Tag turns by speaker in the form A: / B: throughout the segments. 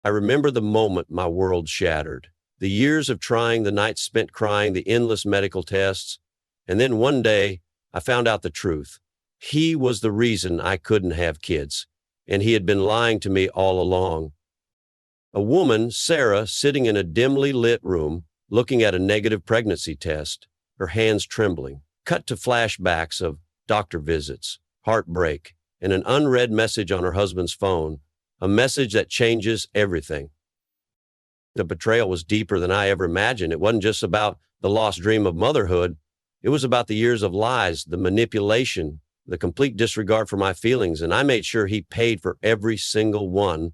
A: I remember the moment my world shattered. The years of trying, the nights spent crying, the endless medical tests. And then one day, I found out the truth. He was the reason I couldn't have kids, and he had been lying to me all along. A woman, Sarah, sitting in a dimly lit room, looking at a negative pregnancy test, her hands trembling. Cut to flashbacks of doctor visits, heartbreak, and an unread message on her husband's phone, a message that changes everything. The betrayal was deeper than I ever imagined. It wasn't just about the lost dream of motherhood. It was about the years of lies, the manipulation, the complete disregard for my feelings, and I made sure he paid for every single one.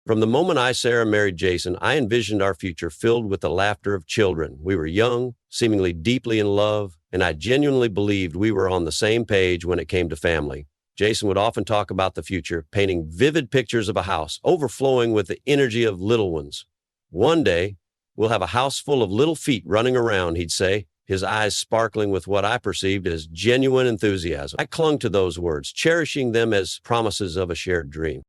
A: From the moment Sarah, married Jason, I envisioned our future filled with the laughter of children. We were young, seemingly deeply in love, and I genuinely believed we were on the same page when it came to family. Jason would often talk about the future, painting vivid pictures of a house overflowing with the energy of little ones. One day, we'll have a house full of little feet running around, he'd say, his eyes sparkling with what I perceived as genuine enthusiasm. I clung to those words, cherishing them as promises of a shared dream.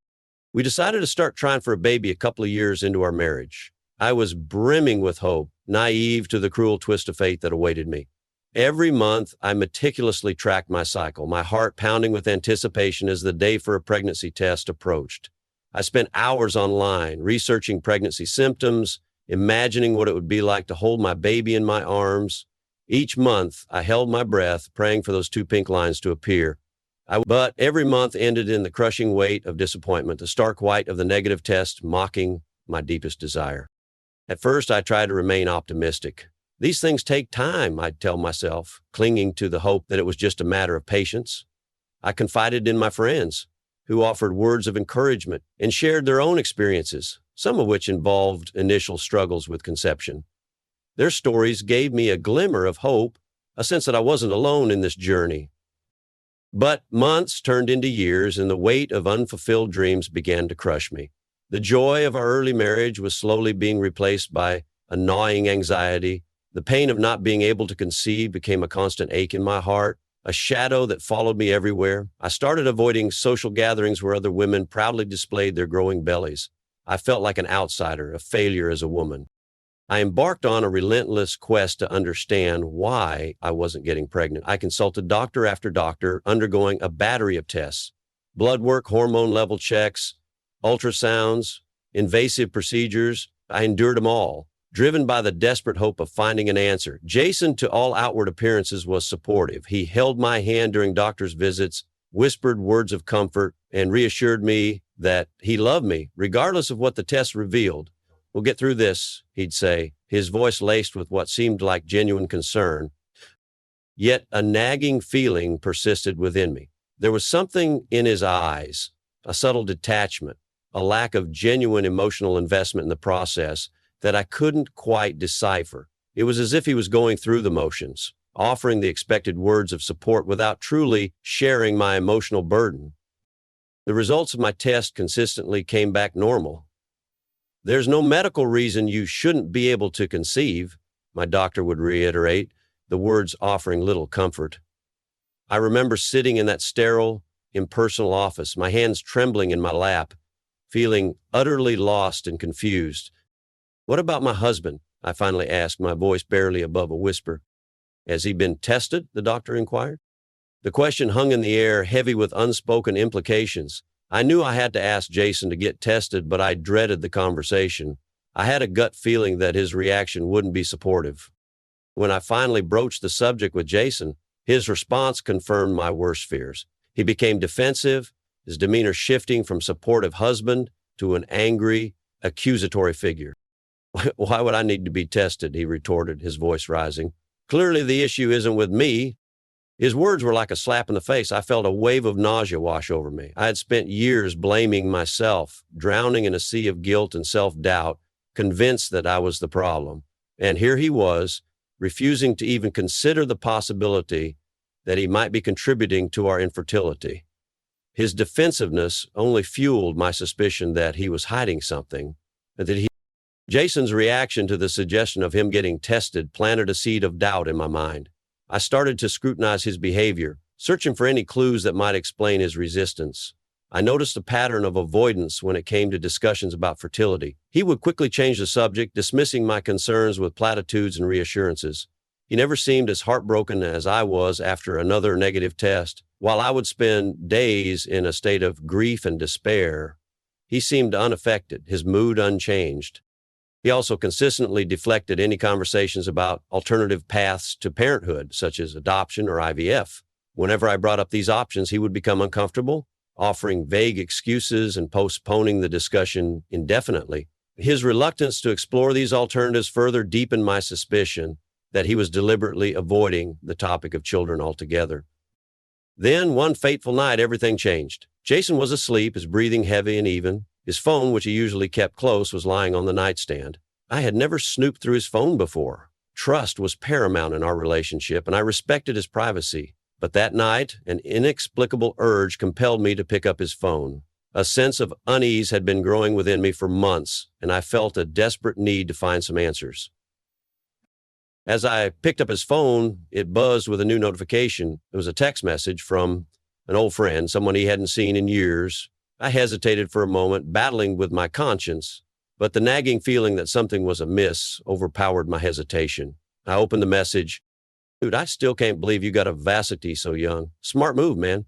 A: We decided to start trying for a baby a couple of years into our marriage. I was brimming with hope, naive to the cruel twist of fate that awaited me. Every month, I meticulously tracked my cycle, my heart pounding with anticipation as the day for a pregnancy test approached. I spent hours online researching pregnancy symptoms, imagining what it would be like to hold my baby in my arms. Each month, I held my breath, praying for those two pink lines to appear. But every month ended in the crushing weight of disappointment, the stark white of the negative test mocking my deepest desire. At first, I tried to remain optimistic. These things take time, I'd tell myself, clinging to the hope that it was just a matter of patience. I confided in my friends, who offered words of encouragement and shared their own experiences, some of which involved initial struggles with conception. Their stories gave me a glimmer of hope, a sense that I wasn't alone in this journey. But months turned into years, and the weight of unfulfilled dreams began to crush me. The joy of our early marriage was slowly being replaced by a gnawing anxiety. The pain of not being able to conceive became a constant ache in my heart, a shadow that followed me everywhere. I started avoiding social gatherings where other women proudly displayed their growing bellies. I felt like an outsider, a failure as a woman. I embarked on a relentless quest to understand why I wasn't getting pregnant. I consulted doctor after doctor, undergoing a battery of tests, blood work, hormone level checks, ultrasounds, invasive procedures. I endured them all, driven by the desperate hope of finding an answer. Jason, to all outward appearances, was supportive. He held my hand during doctor's visits, whispered words of comfort, and reassured me that he loved me, regardless of what the tests revealed. "We'll get through this," he'd say, his voice laced with what seemed like genuine concern. Yet a nagging feeling persisted within me. There was something in his eyes, a subtle detachment, a lack of genuine emotional investment in the process that I couldn't quite decipher. It was as if he was going through the motions, offering the expected words of support without truly sharing my emotional burden. The results of my test consistently came back normal. "There's no medical reason you shouldn't be able to conceive," my doctor would reiterate, the words offering little comfort. I remember sitting in that sterile, impersonal office, my hands trembling in my lap, feeling utterly lost and confused. "What about my husband?" I finally asked, my voice barely above a whisper. "Has he been tested?" the doctor inquired. The question hung in the air, heavy with unspoken implications. I knew I had to ask Jason to get tested, but I dreaded the conversation. I had a gut feeling that his reaction wouldn't be supportive. When I finally broached the subject with Jason, his response confirmed my worst fears. He became defensive, his demeanor shifting from supportive husband to an angry, accusatory figure. "Why would I need to be tested?" he retorted, his voice rising. "Clearly the issue isn't with me." His words were like a slap in the face. I felt a wave of nausea wash over me. I had spent years blaming myself, drowning in a sea of guilt and self-doubt, convinced that I was the problem. And here he was, refusing to even consider the possibility that he might be contributing to our infertility. His defensiveness only fueled my suspicion that he was hiding something, Jason's reaction to the suggestion of him getting tested planted a seed of doubt in my mind. I started to scrutinize his behavior, searching for any clues that might explain his resistance. I noticed a pattern of avoidance when it came to discussions about fertility. He would quickly change the subject, dismissing my concerns with platitudes and reassurances. He never seemed as heartbroken as I was after another negative test. While I would spend days in a state of grief and despair, he seemed unaffected, his mood unchanged. He also consistently deflected any conversations about alternative paths to parenthood, such as adoption or IVF. Whenever I brought up these options, he would become uncomfortable, offering vague excuses and postponing the discussion indefinitely. His reluctance to explore these alternatives further deepened my suspicion that he was deliberately avoiding the topic of children altogether. Then, one fateful night, everything changed. Jason was asleep, his breathing heavy and even. His phone, which he usually kept close, was lying on the nightstand. I had never snooped through his phone before. Trust was paramount in our relationship, and I respected his privacy. But that night, an inexplicable urge compelled me to pick up his phone. A sense of unease had been growing within me for months, and I felt a desperate need to find some answers. As I picked up his phone, it buzzed with a new notification. It was a text message from an old friend, someone he hadn't seen in years. I hesitated for a moment, battling with my conscience, but the nagging feeling that something was amiss overpowered my hesitation. I opened the message. "Dude, I still can't believe you got a vasectomy so young. Smart move, man."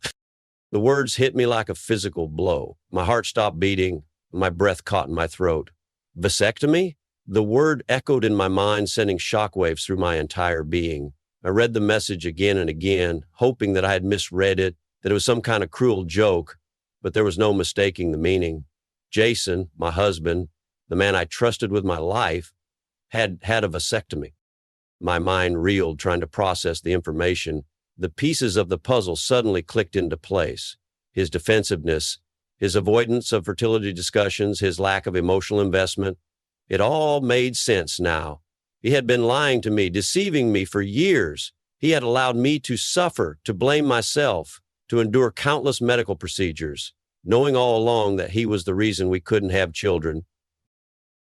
A: The words hit me like a physical blow. My heart stopped beating, my breath caught in my throat. Vasectomy? The word echoed in my mind, sending shockwaves through my entire being. I read the message again and again, hoping that I had misread it, that it was some kind of cruel joke, but there was no mistaking the meaning. Jason, my husband, the man I trusted with my life, had had a vasectomy. My mind reeled, trying to process the information. The pieces of the puzzle suddenly clicked into place. His defensiveness, his avoidance of fertility discussions, his lack of emotional investment, it all made sense now. He had been lying to me, deceiving me for years. He had allowed me to suffer, to blame myself, to endure countless medical procedures, knowing all along that he was the reason we couldn't have children.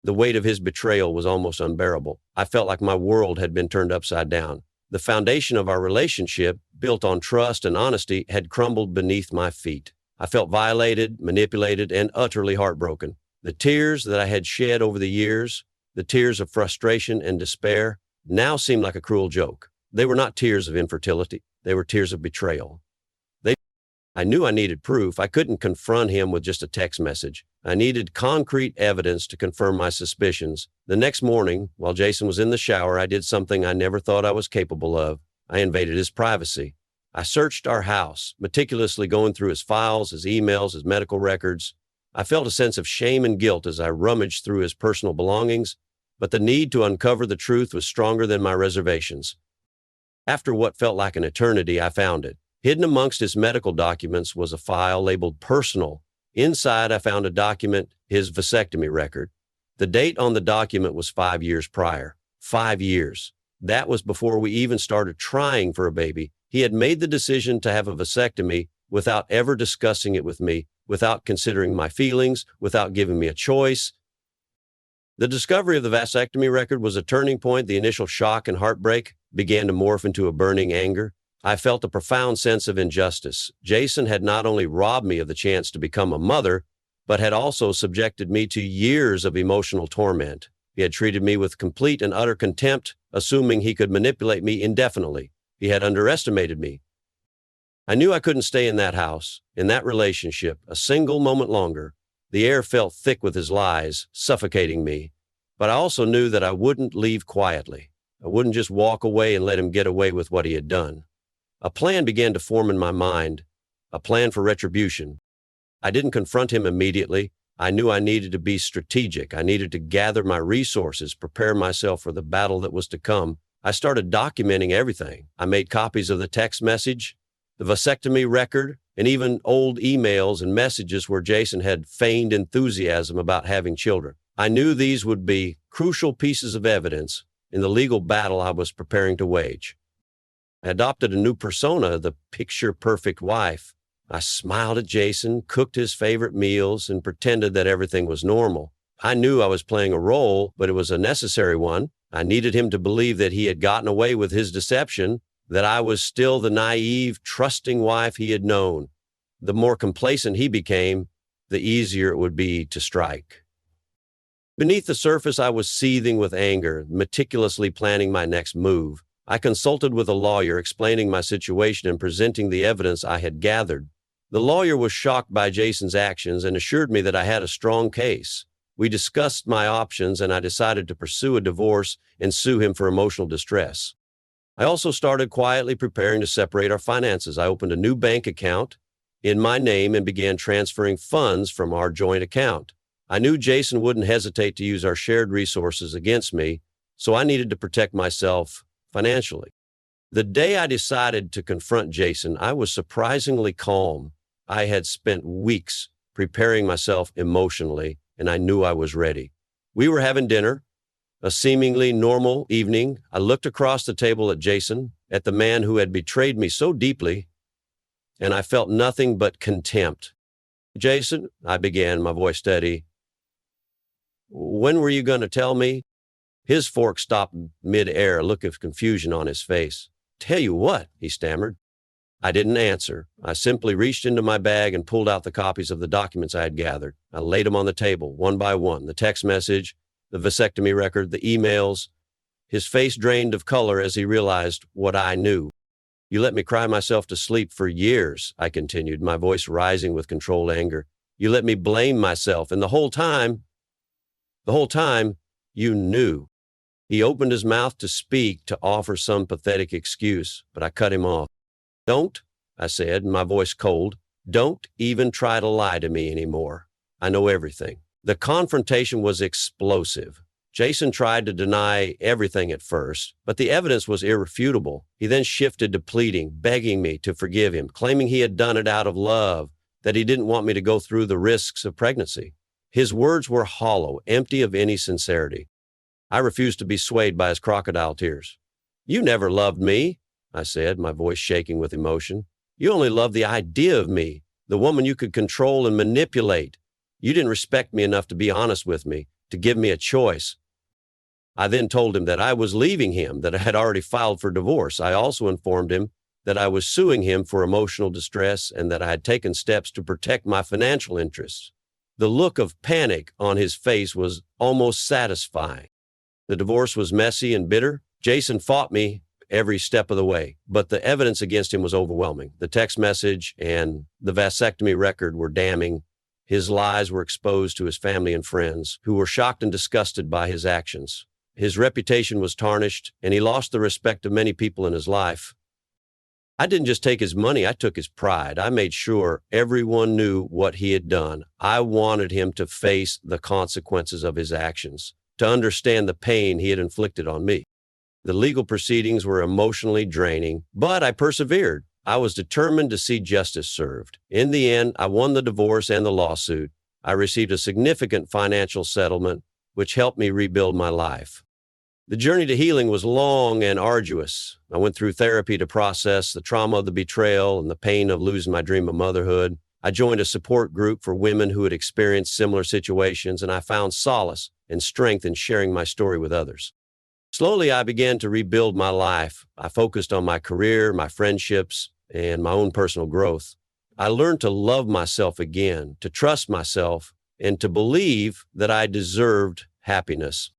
A: The weight of his betrayal was almost unbearable. I felt like my world had been turned upside down. The foundation of our relationship, built on trust and honesty, had crumbled beneath my feet. I felt violated, manipulated, and utterly heartbroken. The tears that I had shed over the years, the tears of frustration and despair, now seemed like a cruel joke. They were not tears of infertility. They were tears of betrayal. I knew I needed proof. I couldn't confront him with just a text message. I needed concrete evidence to confirm my suspicions. The next morning, while Jason was in the shower, I did something I never thought I was capable of. I invaded his privacy. I searched our house, meticulously going through his files, his emails, his medical records. I felt a sense of shame and guilt as I rummaged through his personal belongings, but the need to uncover the truth was stronger than my reservations. After what felt like an eternity, I found it. Hidden amongst his medical documents was a file labeled personal. Inside, I found a document, his vasectomy record. The date on the document was 5 years prior. 5 years. That was before we even started trying for a baby. He had made the decision to have a vasectomy without ever discussing it with me, without considering my feelings, without giving me a choice. The discovery of the vasectomy record was a turning point. The initial shock and heartbreak began to morph into a burning anger. I felt a profound sense of injustice. Jason had not only robbed me of the chance to become a mother, but had also subjected me to years of emotional torment. He had treated me with complete and utter contempt, assuming he could manipulate me indefinitely. He had underestimated me. I knew I couldn't stay in that house, in that relationship, a single moment longer. The air felt thick with his lies, suffocating me. But I also knew that I wouldn't leave quietly. I wouldn't just walk away and let him get away with what he had done. A plan began to form in my mind, a plan for retribution. I didn't confront him immediately. I knew I needed to be strategic. I needed to gather my resources, prepare myself for the battle that was to come. I started documenting everything. I made copies of the text message, the vasectomy record, and even old emails and messages where Jason had feigned enthusiasm about having children. I knew these would be crucial pieces of evidence in the legal battle I was preparing to wage. I adopted a new persona, the picture-perfect wife. I smiled at Jason, cooked his favorite meals, and pretended that everything was normal. I knew I was playing a role, but it was a necessary one. I needed him to believe that he had gotten away with his deception, that I was still the naive, trusting wife he had known. the more complacent he became, the easier it would be to strike. Beneath the surface, I was seething with anger, meticulously planning my next move. I consulted with a lawyer, explaining my situation and presenting the evidence I had gathered. The lawyer was shocked by Jason's actions and assured me that I had a strong case. We discussed my options, and I decided to pursue a divorce and sue him for emotional distress. I also started quietly preparing to separate our finances. I opened a new bank account in my name and began transferring funds from our joint account. I knew Jason wouldn't hesitate to use our shared resources against me, so I needed to protect myself financially. The day I decided to confront Jason, I was surprisingly calm. I had spent weeks preparing myself emotionally, and I knew I was ready. We were having dinner, a seemingly normal evening. I looked across the table at Jason, at the man who had betrayed me so deeply, and I felt nothing but contempt. "Jason," I began, my voice steady, "when were you going to tell me?" His fork stopped mid-air, a look of confusion on his face. "Tell you what," he stammered. I didn't answer. I simply reached into my bag and pulled out the copies of the documents I had gathered. I laid them on the table, one by one, the text message, the vasectomy record, the emails. His face drained of color as he realized what I knew. "You let me cry myself to sleep for years," I continued, my voice rising with controlled anger. "You let me blame myself, and the whole time, you knew." He opened his mouth to speak, to offer some pathetic excuse, but I cut him off. "Don't," I said, my voice cold, "don't even try to lie to me anymore. I know everything." The confrontation was explosive. Jason tried to deny everything at first, but the evidence was irrefutable. He then shifted to pleading, begging me to forgive him, claiming he had done it out of love, that he didn't want me to go through the risks of pregnancy. His words were hollow, empty of any sincerity. I refused to be swayed by his crocodile tears. "You never loved me," I said, my voice shaking with emotion. "You only loved the idea of me, the woman you could control and manipulate. You didn't respect me enough to be honest with me, to give me a choice." I then told him that I was leaving him, that I had already filed for divorce. I also informed him that I was suing him for emotional distress and that I had taken steps to protect my financial interests. The look of panic on his face was almost satisfying. The divorce was messy and bitter. Jason fought me every step of the way, but the evidence against him was overwhelming. The text message and the vasectomy record were damning. His lies were exposed to his family and friends, who were shocked and disgusted by his actions. His reputation was tarnished, and he lost the respect of many people in his life. I didn't just take his money, I took his pride. I made sure everyone knew what he had done. I wanted him to face the consequences of his actions, to understand the pain he had inflicted on me. The legal proceedings were emotionally draining, but I persevered. I was determined to see justice served. In the end, I won the divorce and the lawsuit. I received a significant financial settlement, which helped me rebuild my life. The journey to healing was long and arduous. I went through therapy to process the trauma of the betrayal and the pain of losing my dream of motherhood. I joined a support group for women who had experienced similar situations, and I found solace and strength in sharing my story with others. Slowly, I began to rebuild my life. I focused on my career, my friendships, and my own personal growth. I learned to love myself again, to trust myself, and to believe that I deserved happiness.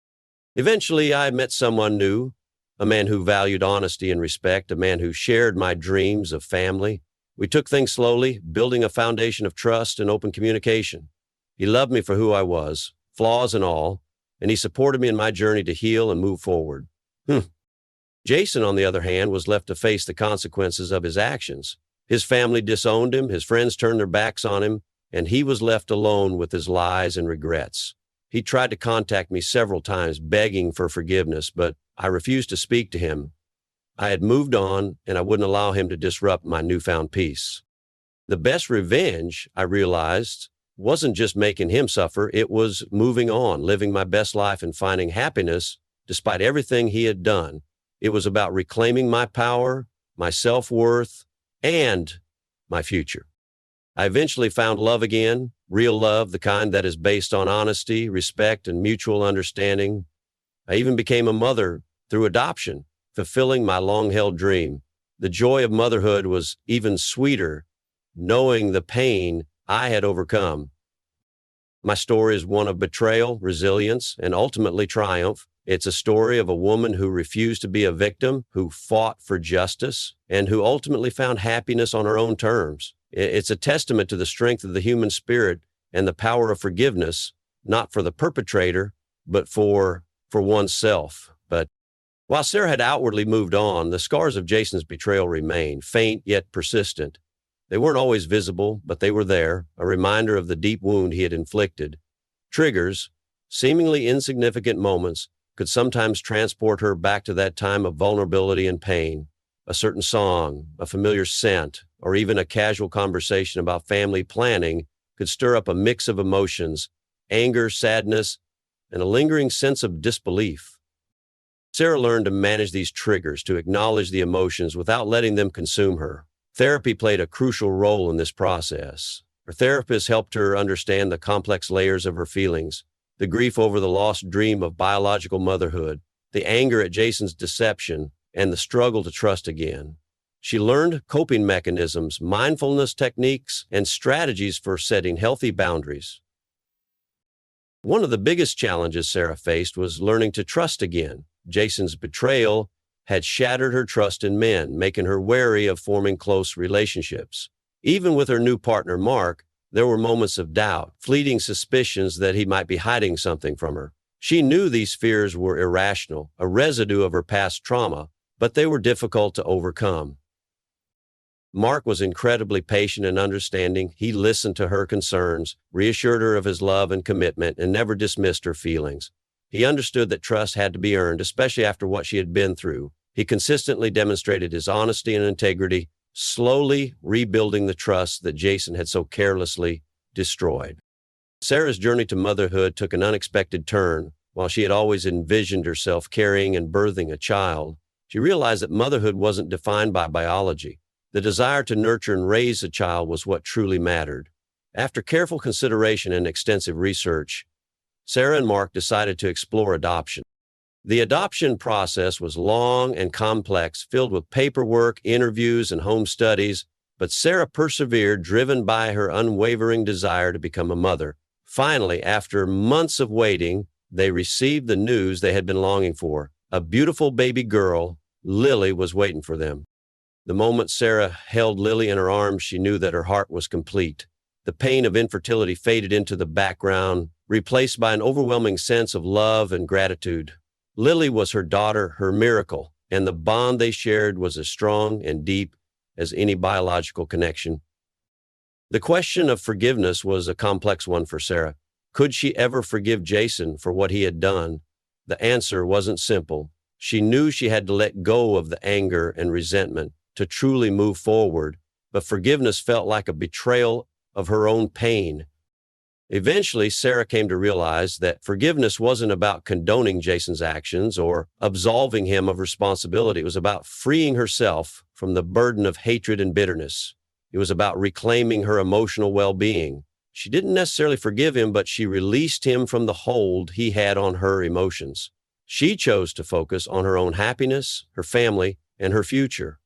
A: Eventually, I met someone new, a man who valued honesty and respect, a man who shared my dreams of family. We took things slowly, building a foundation of trust and open communication. He loved me for who I was, flaws and all, and he supported me in my journey to heal and move forward. Jason, on the other hand, was left to face the consequences of his actions. His family disowned him, his friends turned their backs on him, and he was left alone with his lies and regrets. He tried to contact me several times, begging for forgiveness, but I refused to speak to him. I had moved on, and I wouldn't allow him to disrupt my newfound peace. The best revenge, I realized, wasn't just making him suffer, it was moving on, living my best life and finding happiness despite everything he had done. It was about reclaiming my power, my self-worth, and my future. I eventually found love again, real love, the kind that is based on honesty, respect, and mutual understanding. I even became a mother through adoption, fulfilling my long-held dream. The joy of motherhood was even sweeter knowing the pain I had overcome. My story is one of betrayal, resilience, and ultimately triumph. It's a story of a woman who refused to be a victim, who fought for justice, and who ultimately found happiness on her own terms. It's a testament to the strength of the human spirit and the power of forgiveness, not for the perpetrator, but for oneself. But while Sarah had outwardly moved on, the scars of Jason's betrayal remained, faint yet persistent. They weren't always visible, but they were there, a reminder of the deep wound he had inflicted. Triggers, seemingly insignificant moments, could sometimes transport her back to that time of vulnerability and pain. A certain song, a familiar scent, or even a casual conversation about family planning could stir up a mix of emotions, anger, sadness, and a lingering sense of disbelief. Sarah learned to manage these triggers, to acknowledge the emotions without letting them consume her. Therapy played a crucial role in this process. Her therapist helped her understand the complex layers of her feelings, the grief over the lost dream of biological motherhood, the anger at Jason's deception, and the struggle to trust again. She learned coping mechanisms, mindfulness techniques, and strategies for setting healthy boundaries. One of the biggest challenges Sarah faced was learning to trust again. Jason's betrayal had shattered her trust in men, making her wary of forming close relationships. Even with her new partner, Mark, there were moments of doubt, fleeting suspicions that he might be hiding something from her. She knew these fears were irrational, a residue of her past trauma, but they were difficult to overcome. Mark was incredibly patient and understanding. He listened to her concerns, reassured her of his love and commitment, and never dismissed her feelings. He understood that trust had to be earned, especially after what she had been through. He consistently demonstrated his honesty and integrity, slowly rebuilding the trust that Jason had so carelessly destroyed. Sarah's journey to motherhood took an unexpected turn. While she had always envisioned herself carrying and birthing a child, she realized that motherhood wasn't defined by biology. The desire to nurture and raise a child was what truly mattered. After careful consideration and extensive research, Sarah and Mark decided to explore adoption. The adoption process was long and complex, filled with paperwork, interviews, and home studies, but Sarah persevered, driven by her unwavering desire to become a mother. Finally, after months of waiting, they received the news they had been longing for. A beautiful baby girl, Lily, was waiting for them. The moment Sarah held Lily in her arms, she knew that her heart was complete. The pain of infertility faded into the background, replaced by an overwhelming sense of love and gratitude. Lily was her daughter, her miracle, and the bond they shared was as strong and deep as any biological connection. The question of forgiveness was a complex one for Sarah. Could she ever forgive Jason for what he had done? The answer wasn't simple. She knew she had to let go of the anger and resentment to truly move forward, but forgiveness felt like a betrayal of her own pain. Eventually, Sarah came to realize that forgiveness wasn't about condoning Jason's actions or absolving him of responsibility. It was about freeing herself from the burden of hatred and bitterness. It was about reclaiming her emotional well-being. She didn't necessarily forgive him, but she released him from the hold he had on her emotions. She chose to focus on her own happiness, her family, and her future.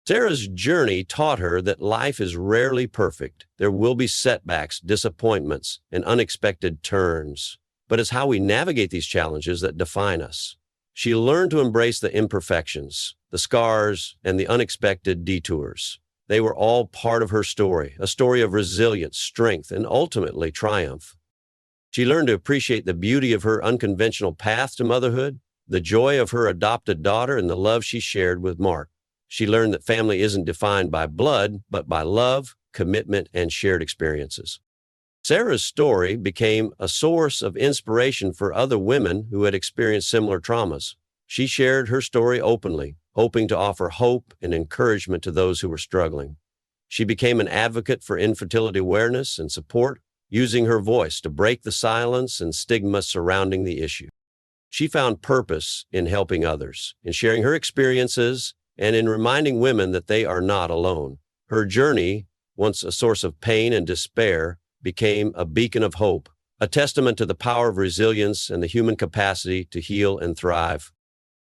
A: Sarah's journey taught her that life is rarely perfect. There will be setbacks, disappointments, and unexpected turns. But it's how we navigate these challenges that define us. She learned to embrace the imperfections, the scars, and the unexpected detours. They were all part of her story, a story of resilience, strength, and ultimately triumph. She learned to appreciate the beauty of her unconventional path to motherhood, the joy of her adopted daughter, and the love she shared with Mark. She learned that family isn't defined by blood, but by love, commitment, and shared experiences. Sarah's story became a source of inspiration for other women who had experienced similar traumas. She shared her story openly, hoping to offer hope and encouragement to those who were struggling. She became an advocate for infertility awareness and support, using her voice to break the silence and stigma surrounding the issue. She found purpose in helping others, in sharing her experiences, and in reminding women that they are not alone. Her journey, once a source of pain and despair, became a beacon of hope, a testament to the power of resilience and the human capacity to heal and thrive.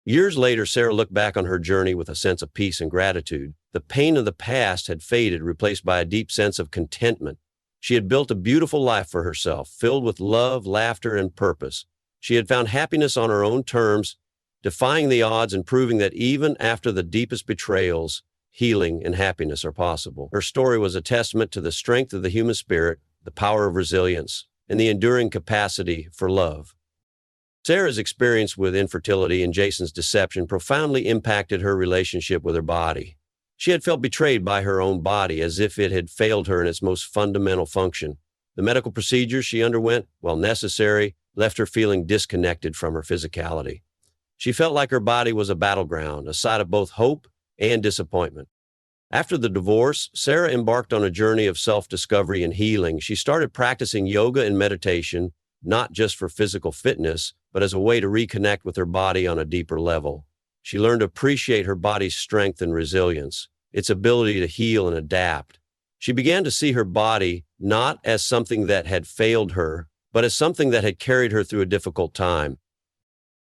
A: Years later, Sarah looked back on her journey with a sense of peace and gratitude. The pain of the past had faded, replaced by a deep sense of contentment. She had built a beautiful life for herself, filled with love, laughter, and purpose. She had found happiness on her own terms, defying the odds and proving that even after the deepest betrayals, healing and happiness are possible. Her story was a testament to the strength of the human spirit, the power of resilience, and the enduring capacity for love. Sarah's experience with infertility and Jason's deception profoundly impacted her relationship with her body. She had felt betrayed by her own body, as if it had failed her in its most fundamental function. The medical procedures she underwent, while necessary, left her feeling disconnected from her physicality. She felt like her body was a battleground, a site of both hope and disappointment. After the divorce, Sarah embarked on a journey of self-discovery and healing. She started practicing yoga and meditation, not just for physical fitness, but as a way to reconnect with her body on a deeper level. She learned to appreciate her body's strength and resilience, its ability to heal and adapt. She began to see her body not as something that had failed her, but as something that had carried her through a difficult time.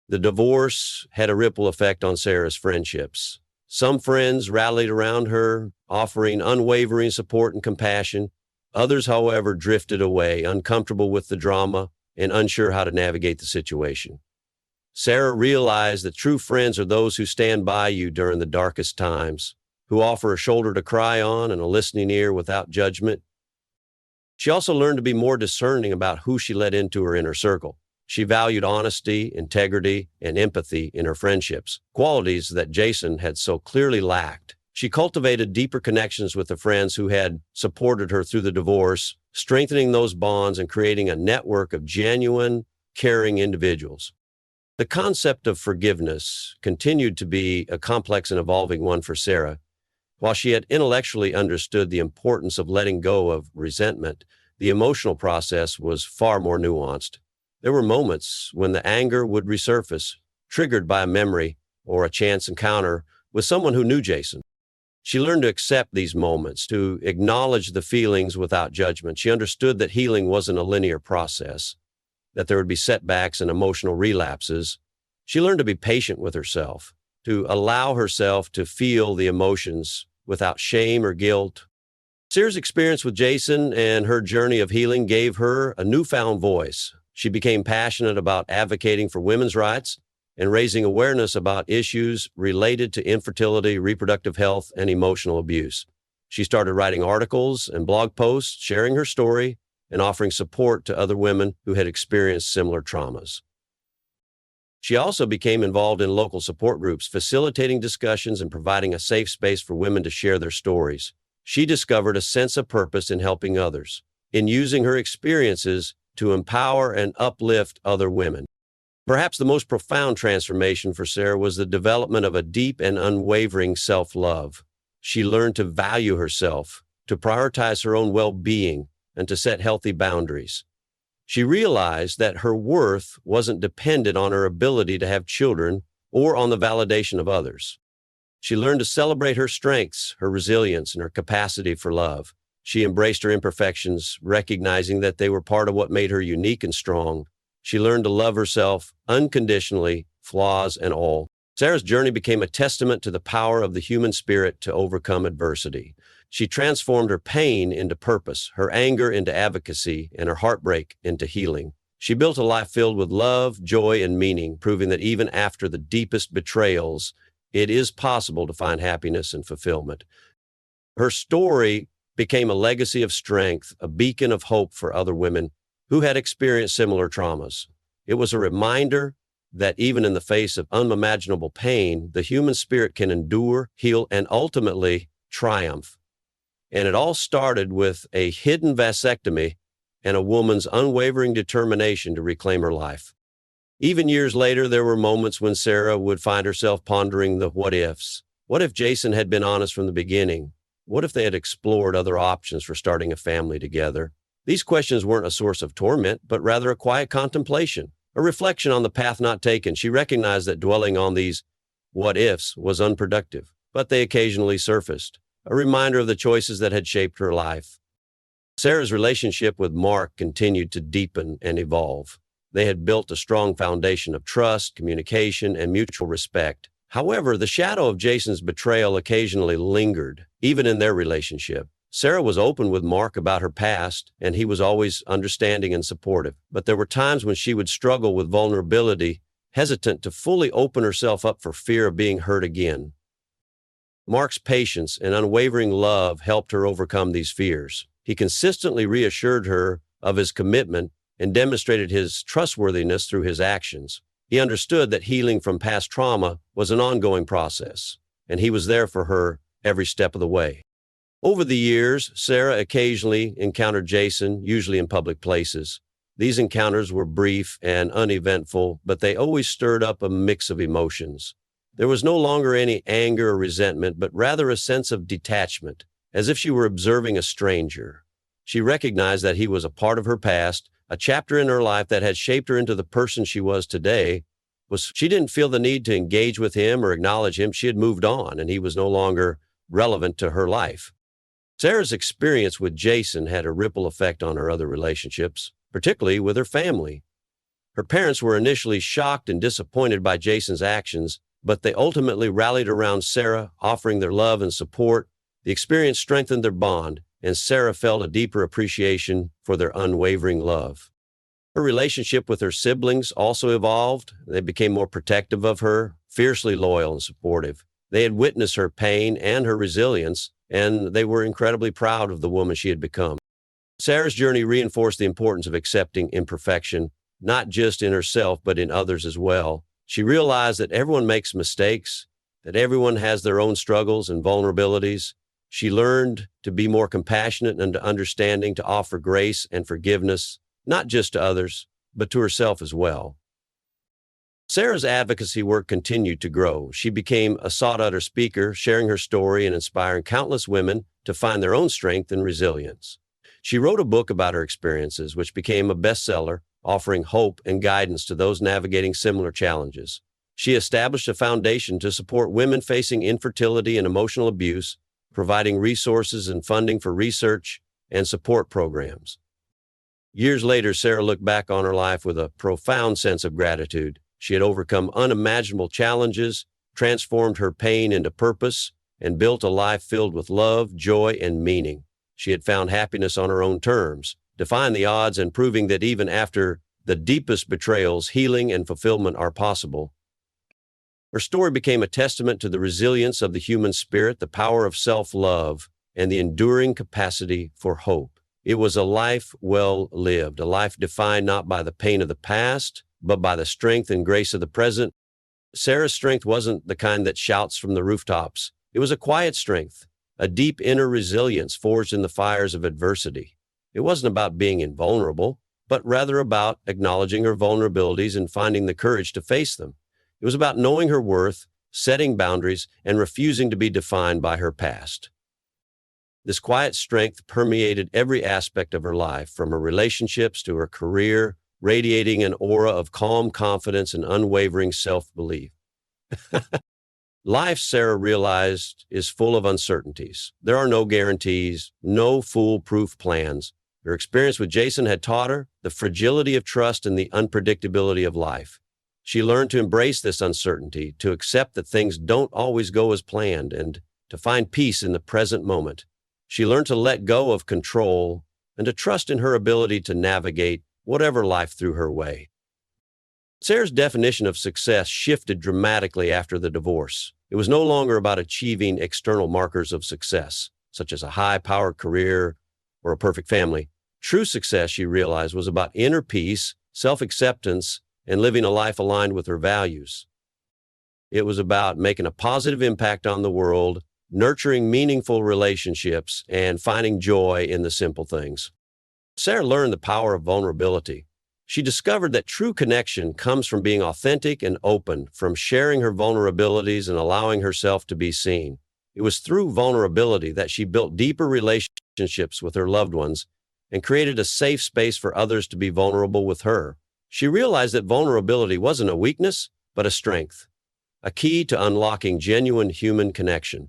A: The divorce had a ripple effect on Sarah's friendships. Some friends rallied around her, offering unwavering support and compassion. Others, however, drifted away, uncomfortable with the drama and unsure how to navigate the situation. Sarah realized that true friends are those who stand by you during the darkest times, who offer a shoulder to cry on and a listening ear without judgment. She also learned to be more discerning about who she let into her inner circle. She valued honesty, integrity, and empathy in her friendships, qualities that Jason had so clearly lacked. She cultivated deeper connections with the friends who had supported her through the divorce, strengthening those bonds and creating a network of genuine, caring individuals. The concept of forgiveness continued to be a complex and evolving one for Sarah. While she had intellectually understood the importance of letting go of resentment, the emotional process was far more nuanced. There were moments when the anger would resurface, triggered by a memory or a chance encounter with someone who knew Jason. She learned to accept these moments, to acknowledge the feelings without judgment. She understood that healing wasn't a linear process, that there would be setbacks and emotional relapses. She learned to be patient with herself, to allow herself to feel the emotions without shame or guilt. Sarah's experience with Jason and her journey of healing gave her a newfound voice. She became passionate about advocating for women's rights and raising awareness about issues related to infertility, reproductive health, and emotional abuse. She started writing articles and blog posts, sharing her story, and offering support to other women who had experienced similar traumas. She also became involved in local support groups, facilitating discussions and providing a safe space for women to share their stories. She discovered a sense of purpose in helping others, in using her experiences to empower and uplift other women. Perhaps the most profound transformation for Sarah was the development of a deep and unwavering self-love. She learned to value herself, to prioritize her own well-being, and to set healthy boundaries. She realized that her worth wasn't dependent on her ability to have children or on the validation of others. She learned to celebrate her strengths, her resilience, and her capacity for love. She embraced her imperfections, recognizing that they were part of what made her unique and strong. She learned to love herself unconditionally, flaws and all. Sarah's journey became a testament to the power of the human spirit to overcome adversity. She transformed her pain into purpose, her anger into advocacy, and her heartbreak into healing. She built a life filled with love, joy, and meaning, proving that even after the deepest betrayals, it is possible to find happiness and fulfillment. Her story became a legacy of strength, a beacon of hope for other women who had experienced similar traumas. It was a reminder that even in the face of unimaginable pain, the human spirit can endure, heal, and ultimately triumph. And it all started with a hidden vasectomy and a woman's unwavering determination to reclaim her life. Even years later, there were moments when Sarah would find herself pondering the what-ifs. What if Jason had been honest from the beginning? What if they had explored other options for starting a family together? These questions weren't a source of torment, but rather a quiet contemplation, a reflection on the path not taken. She recognized that dwelling on these what-ifs was unproductive, but they occasionally surfaced, a reminder of the choices that had shaped her life. Sarah's relationship with Mark continued to deepen and evolve. They had built a strong foundation of trust, communication, and mutual respect. However, the shadow of Jason's betrayal occasionally lingered, even in their relationship. Sarah was open with Mark about her past, and he was always understanding and supportive. But there were times when she would struggle with vulnerability, hesitant to fully open herself up for fear of being hurt again. Mark's patience and unwavering love helped her overcome these fears. He consistently reassured her of his commitment and demonstrated his trustworthiness through his actions. He understood that healing from past trauma was an ongoing process, and he was there for her every step of the way. Over the years, Sarah occasionally encountered Jason, usually in public places. These encounters were brief and uneventful, but they always stirred up a mix of emotions. There was no longer any anger or resentment, but rather a sense of detachment, as if she were observing a stranger. She recognized that he was a part of her past, a chapter in her life that had shaped her into the person she was today. She didn't feel the need to engage with him or acknowledge him. She had moved on, and he was no longer relevant to her life. Sarah's experience with Jason had a ripple effect on her other relationships, particularly with her family. Her parents were initially shocked and disappointed by Jason's actions, but they ultimately rallied around Sarah, offering their love and support. The experience strengthened their bond, and Sarah felt a deeper appreciation for their unwavering love. Her relationship with her siblings also evolved. They became more protective of her, fiercely loyal and supportive. They had witnessed her pain and her resilience, and they were incredibly proud of the woman she had become. Sarah's journey reinforced the importance of accepting imperfection, not just in herself, but in others as well. She realized that everyone makes mistakes, that everyone has their own struggles and vulnerabilities. She learned to be more compassionate and understanding, to offer grace and forgiveness, not just to others, but to herself as well. Sarah's advocacy work continued to grow. She became a sought-after speaker, sharing her story and inspiring countless women to find their own strength and resilience. She wrote a book about her experiences, which became a bestseller, offering hope and guidance to those navigating similar challenges. She established a foundation to support women facing infertility and emotional abuse, providing resources and funding for research and support programs. Years later, Sarah looked back on her life with a profound sense of gratitude. She had overcome unimaginable challenges, transformed her pain into purpose, and built a life filled with love, joy, and meaning. She had found happiness on her own terms, defying the odds and proving that even after the deepest betrayals, healing and fulfillment are possible. Her story became a testament to the resilience of the human spirit, the power of self-love, and the enduring capacity for hope. It was a life well lived, a life defined not by the pain of the past, but by the strength and grace of the present. Sarah's strength wasn't the kind that shouts from the rooftops. It was a quiet strength, a deep inner resilience forged in the fires of adversity. It wasn't about being invulnerable, but rather about acknowledging her vulnerabilities and finding the courage to face them. It was about knowing her worth, setting boundaries, and refusing to be defined by her past. This quiet strength permeated every aspect of her life, from her relationships to her career, radiating an aura of calm confidence and unwavering self-belief. Life, Sarah realized, is full of uncertainties. There are no guarantees, no foolproof plans. Her experience with Jason had taught her the fragility of trust and the unpredictability of life. She learned to embrace this uncertainty, to accept that things don't always go as planned, and to find peace in the present moment. She learned to let go of control and to trust in her ability to navigate whatever life threw her way. Sarah's definition of success shifted dramatically after the divorce. It was no longer about achieving external markers of success, such as a high-powered career or a perfect family. True success, she realized, was about inner peace, self-acceptance, and living a life aligned with her values. It was about making a positive impact on the world, nurturing meaningful relationships, and finding joy in the simple things. Sarah learned the power of vulnerability. She discovered that true connection comes from being authentic and open, from sharing her vulnerabilities and allowing herself to be seen. It was through vulnerability that she built deeper relationships with her loved ones and created a safe space for others to be vulnerable with her. She realized that vulnerability wasn't a weakness, but a strength, a key to unlocking genuine human connection.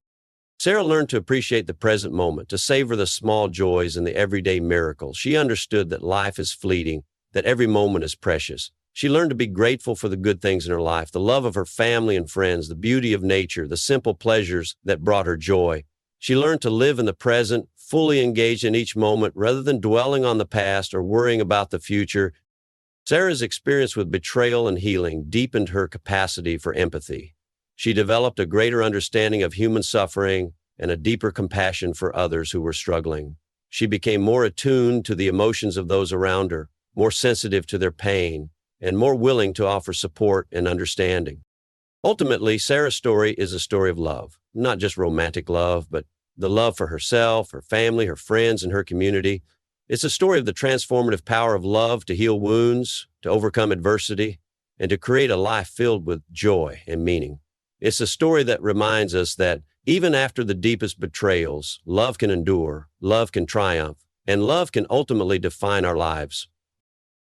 A: Sarah learned to appreciate the present moment, to savor the small joys and the everyday miracles. She understood that life is fleeting, that every moment is precious. She learned to be grateful for the good things in her life, the love of her family and friends, the beauty of nature, the simple pleasures that brought her joy. She learned to live in the present, fully engaged in each moment rather than dwelling on the past or worrying about the future. Sarah's experience with betrayal and healing deepened her capacity for empathy. She developed a greater understanding of human suffering and a deeper compassion for others who were struggling. She became more attuned to the emotions of those around her, more sensitive to their pain, and more willing to offer support and understanding. Ultimately, Sarah's story is a story of love, not just romantic love, but the love for herself, her family, her friends, and her community. It's a story of the transformative power of love to heal wounds, to overcome adversity, and to create a life filled with joy and meaning. It's a story that reminds us that even after the deepest betrayals, love can endure, love can triumph, and love can ultimately define our lives.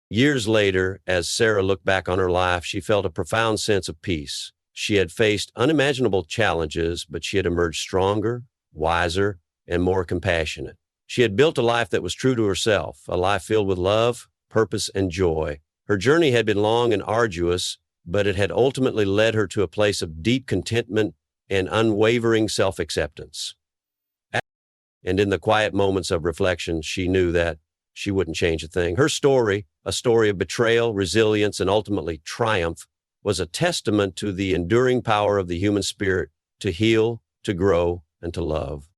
A: Years later, as Sarah looked back on her life, she felt a profound sense of peace. She had faced unimaginable challenges, but she had emerged stronger, wiser, and more compassionate. She had built a life that was true to herself, a life filled with love, purpose, and joy. Her journey had been long and arduous, but it had ultimately led her to a place of deep contentment and unwavering self-acceptance. And in the quiet moments of reflection, she knew that she wouldn't change a thing. Her story, a story of betrayal, resilience, and ultimately triumph, was a testament to the enduring power of the human spirit to heal, to grow, and to love.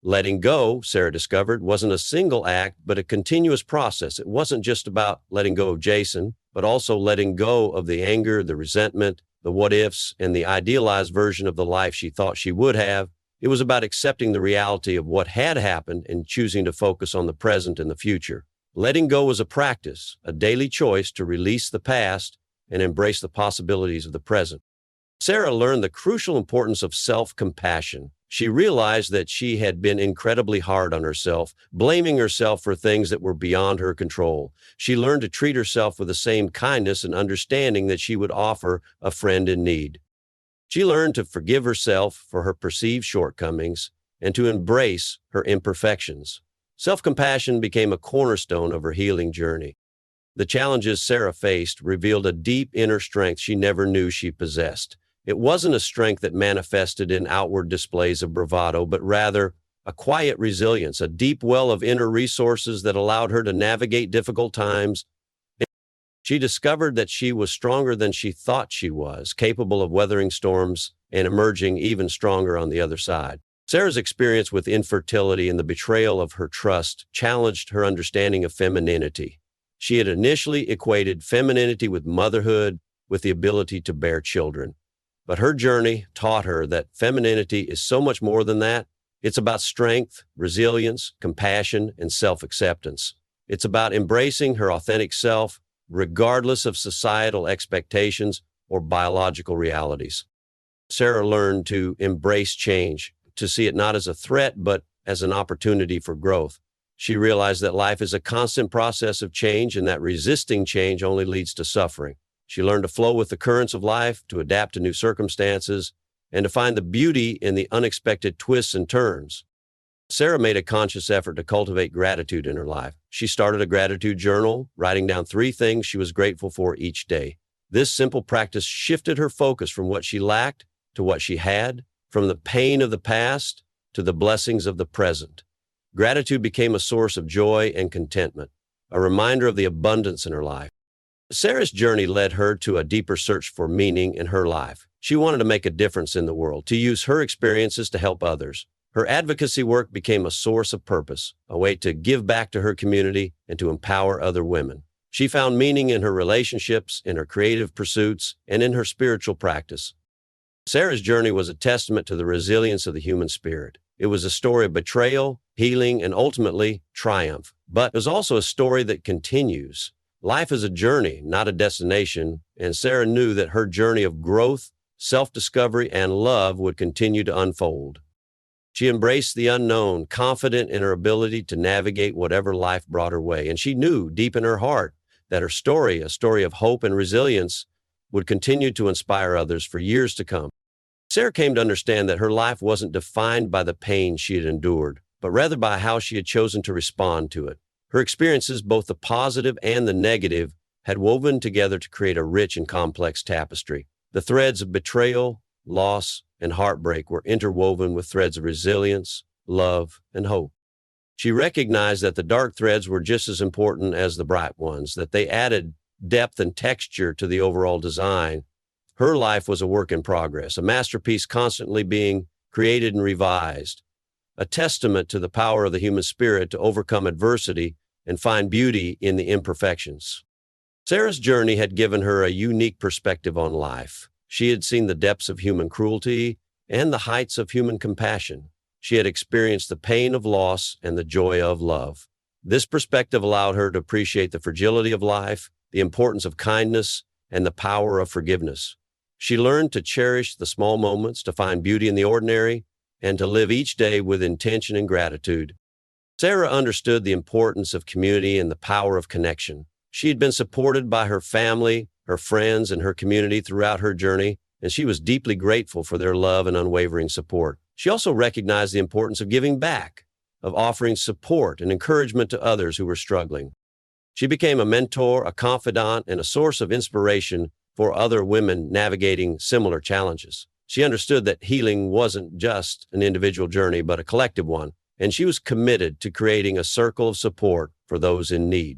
A: Letting go, Sarah discovered, wasn't a single act, but a continuous process. It wasn't just about letting go of Jason, but also letting go of the anger, the resentment, the what-ifs, and the idealized version of the life she thought she would have. It was about accepting the reality of what had happened and choosing to focus on the present and the future. Letting go was a practice, a daily choice to release the past and embrace the possibilities of the present. Sarah learned the crucial importance of self-compassion. She realized that she had been incredibly hard on herself, blaming herself for things that were beyond her control. She learned to treat herself with the same kindness and understanding that she would offer a friend in need. She learned to forgive herself for her perceived shortcomings and to embrace her imperfections. Self-compassion became a cornerstone of her healing journey. The challenges Sarah faced revealed a deep inner strength she never knew she possessed. It wasn't a strength that manifested in outward displays of bravado, but rather a quiet resilience, a deep well of inner resources that allowed her to navigate difficult times. She discovered that she was stronger than she thought she was, capable of weathering storms and emerging even stronger on the other side. Sarah's experience with infertility and the betrayal of her trust challenged her understanding of femininity. She had initially equated femininity with motherhood, with the ability to bear children. But her journey taught her that femininity is so much more than that. It's about strength, resilience, compassion, and self-acceptance. It's about embracing her authentic self, regardless of societal expectations or biological realities. Sarah learned to embrace change, to see it not as a threat, but as an opportunity for growth. She realized that life is a constant process of change and that resisting change only leads to suffering. She learned to flow with the currents of life, to adapt to new circumstances, and to find the beauty in the unexpected twists and turns. Sarah made a conscious effort to cultivate gratitude in her life. She started a gratitude journal, writing down 3 things she was grateful for each day. This simple practice shifted her focus from what she lacked to what she had, from the pain of the past to the blessings of the present. Gratitude became a source of joy and contentment, a reminder of the abundance in her life. Sarah's journey led her to a deeper search for meaning in her life. She wanted to make a difference in the world, to use her experiences to help others. Her advocacy work became a source of purpose, a way to give back to her community and to empower other women. She found meaning in her relationships, in her creative pursuits, and in her spiritual practice. Sarah's journey was a testament to the resilience of the human spirit. It was a story of betrayal, healing, and ultimately triumph. But it was also a story that continues. Life is a journey, not a destination, and Sarah knew that her journey of growth, self-discovery, and love would continue to unfold. She embraced the unknown, confident in her ability to navigate whatever life brought her way, and she knew deep in her heart that her story, a story of hope and resilience, would continue to inspire others for years to come. Sarah came to understand that her life wasn't defined by the pain she had endured, but rather by how she had chosen to respond to it. Her experiences, both the positive and the negative, had woven together to create a rich and complex tapestry. The threads of betrayal, loss, and heartbreak were interwoven with threads of resilience, love, and hope. She recognized that the dark threads were just as important as the bright ones, that they added depth and texture to the overall design. Her life was a work in progress, a masterpiece constantly being created and revised, a testament to the power of the human spirit to overcome adversity and find beauty in the imperfections. Sarah's journey had given her a unique perspective on life. She had seen the depths of human cruelty and the heights of human compassion. She had experienced the pain of loss and the joy of love. This perspective allowed her to appreciate the fragility of life, the importance of kindness, and the power of forgiveness. She learned to cherish the small moments, to find beauty in the ordinary, and to live each day with intention and gratitude. Sarah understood the importance of community and the power of connection. She had been supported by her family, her friends, and her community throughout her journey, and she was deeply grateful for their love and unwavering support. She also recognized the importance of giving back, of offering support and encouragement to others who were struggling. She became a mentor, a confidant, and a source of inspiration for other women navigating similar challenges. She understood that healing wasn't just an individual journey, but a collective one, and she was committed to creating a circle of support for those in need.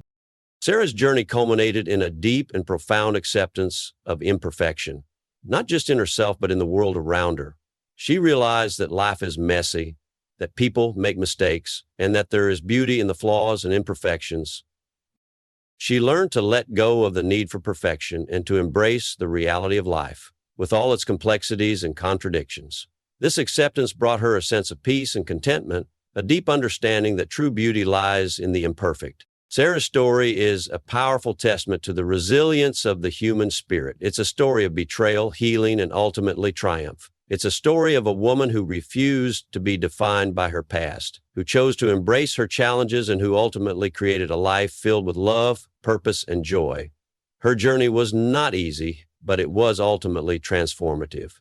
A: Sarah's journey culminated in a deep and profound acceptance of imperfection, not just in herself, but in the world around her. She realized that life is messy, that people make mistakes, and that there is beauty in the flaws and imperfections. She learned to let go of the need for perfection and to embrace the reality of life, with all its complexities and contradictions. This acceptance brought her a sense of peace and contentment, a deep understanding that true beauty lies in the imperfect. Sarah's story is a powerful testament to the resilience of the human spirit. It's a story of betrayal, healing, and ultimately triumph. It's a story of a woman who refused to be defined by her past, who chose to embrace her challenges, and who ultimately created a life filled with love, purpose, and joy. Her journey was not easy, but it was ultimately transformative.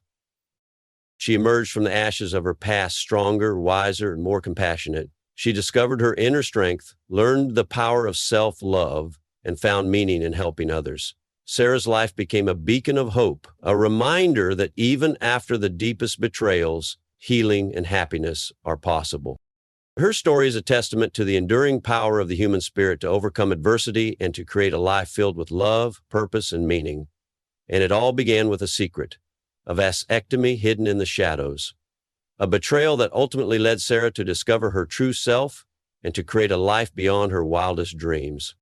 A: She emerged from the ashes of her past stronger, wiser, and more compassionate. She discovered her inner strength, learned the power of self-love, and found meaning in helping others. Sarah's life became a beacon of hope, a reminder that even after the deepest betrayals, healing and happiness are possible. Her story is a testament to the enduring power of the human spirit to overcome adversity and to create a life filled with love, purpose, and meaning. And it all began with a secret, a vasectomy hidden in the shadows, a betrayal that ultimately led Sarah to discover her true self and to create a life beyond her wildest dreams.